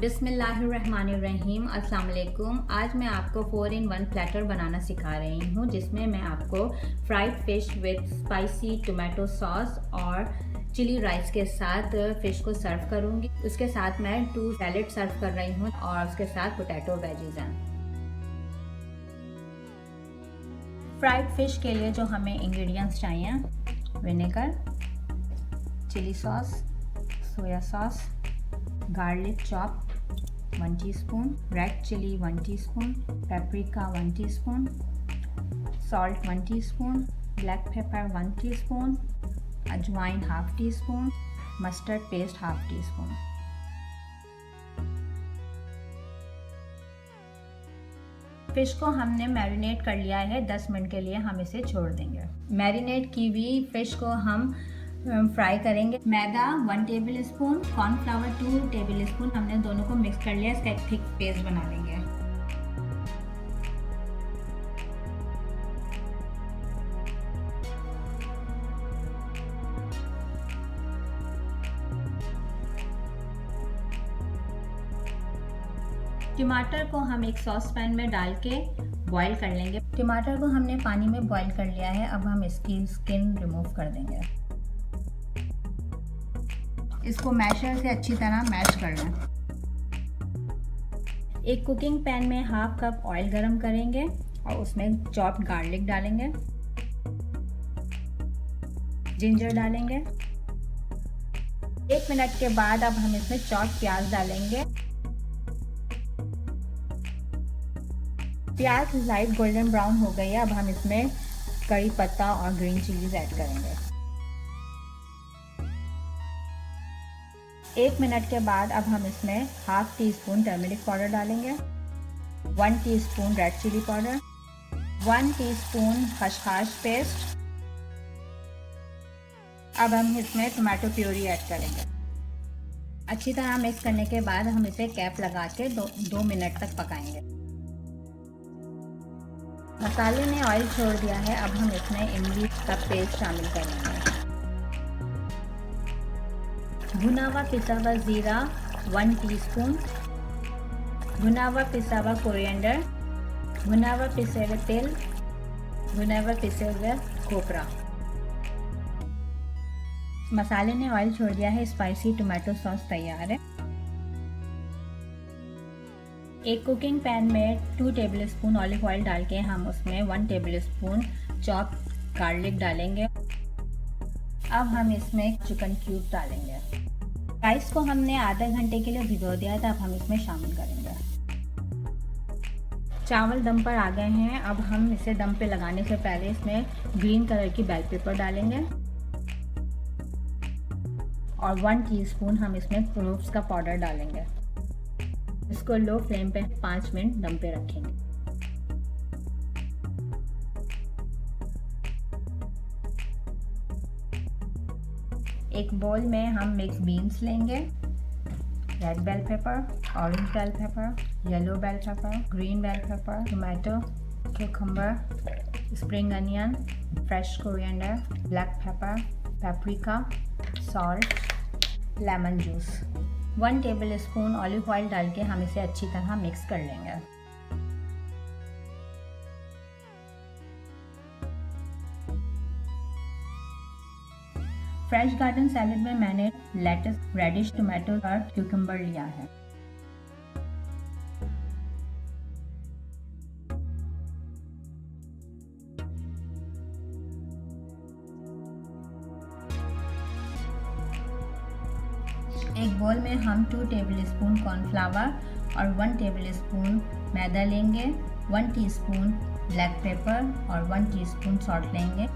बिस्मिल्लाहिर्रहमानिर्रहीम। अस्सलाम वालेकुम। आज मैं आपको 4 in 1 प्लेटर बनाना सिखा रही हूँ, जिसमें मैं आपको fried fish with spicy tomato sauce और चिली राइस के साथ फ़िश को सर्व करूँगी। उसके साथ मैं 2 सैलेड सर्व कर रही हूँ और उसके साथ पोटैटो वेजीज हैं। फ्राइड फ़िश के लिए जो हमें इंग्रेडिएंट्स चाहिए, vinegar, chilli sauce, soya sauce, garlic chop 1 teaspoon, red chilli 1 teaspoon, paprika 1 teaspoon, salt 1 teaspoon, black pepper 1 teaspoon, अजवाइन 1/2 teaspoon, mustard paste 1/2 teaspoon. Fish को हमने मैरिनेट कर लिया है, 10 मिनट के लिए हम इसे छोड़ देंगे। मैरिनेट की हुई फिश को हम फ्राई करेंगे। मैदा 1 table spoon, cornflour 2 table spoon, हमने दोनों को मिक्स कर लिया। इसका एक थिक पेस्ट बना लेंगे। टमाटर को हम एक सॉस पैन में डाल के बॉईल कर लेंगे। टमाटर को हमने पानी में बॉईल कर लिया है। अब हम इसकी स्किन रिमूव कर देंगे। इसको मैशर से अच्छी तरह मैश कर लें। एक कुकिंग पैन में 1/2 कप ऑयल गरम करेंगे और उसमें चॉप्ड गार्लिक डालेंगे, जिंजर डालेंगे। 1 मिनट के बाद अब हम इसमें चॉप्ड प्याज डालेंगे। प्याज लाइट गोल्डन ब्राउन हो गई है। अब हम इसमें करी पत्ता और ग्रीन चिलीज ऐड करेंगे। 1 मिनट के बाद अब हम इसमें 1/2 टीस्पून टर्मरिक पाउडर डालेंगे, 1 teaspoon red chilli powder, 1 teaspoon खसखस पेस्ट। अब हम इसमें टोमेटो प्यूरी ऐड करेंगे। अच्छी तरह मिक्स करने के बाद हम इसे कैप लगा के 2 मिनट तक पकाएंगे। मसाले ने ऑयल छोड़ दिया है। अब हम इसमें इमली का पेस्ट शामिल करेंगे। भुना हुआ पिसा हुआ ज़ीरा 1 टीस्पून, भुना हुआ पिसा हुआ कोरिएंडर, भुना हुआ पिसे हुए तिल, भुना हुआ पिसे हुए खोपरा। मसाले ने ऑयल छोड़ दिया है। स्पाइसी टोमेटो सॉस तैयार है। एक कुकिंग पैन में 2 टेबल स्पून ऑलिव ऑयल डाल के हम उसमें 1 टेबल स्पून चॉप गार्लिक डालेंगे। अब हम इसमें चिकन क्यूब डालेंगे। राइस को हमने आधा घंटे के लिए भिगो दिया था। अब हम इसमें शामिल करेंगे। चावल दम पर आ गए हैं। अब हम इसे दम पे लगाने से पहले इसमें ग्रीन कलर की बेल पेपर डालेंगे और 1 टीस्पून हम इसमें क्लोव्स का पाउडर डालेंगे। इसको लो फ्लेम पे 5 मिनट दम पे रखेंगे। एक बोल में हम मिक्स बीन्स लेंगे, red bell pepper, orange bell pepper, yellow bell pepper, green bell pepper, tomato, cucumber, spring onion, fresh coriander, black pepper, paprika, salt, lemon juice. 1 tablespoon olive oil डाल के हम इसे अच्छी तरह mix कर लेंगे। Fresh garden salad में मैंने लेटस, रेडिश, टोमेटो और क्यूकम्बर लिया है। एक बोल में हम 2 टेबल स्पून कॉर्नफ्लावर और 1 टेबल स्पून मैदा लेंगे, 1 टीस्पून ब्लैक पेपर और 1 टीस्पून सॉल्ट लेंगे।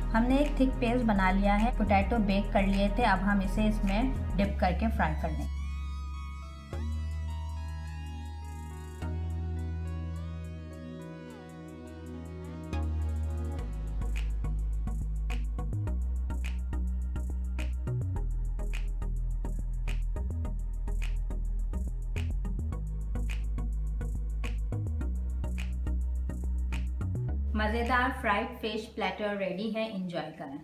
हमने एक थिक पेस्ट बना लिया है। पोटैटो बेक कर लिए थे। अब हम इसे इसमें डिप करके फ्राई कर लेंगे। मज़ेदार फ्राइड फिश प्लेटर रेडी है। एंजॉय करें।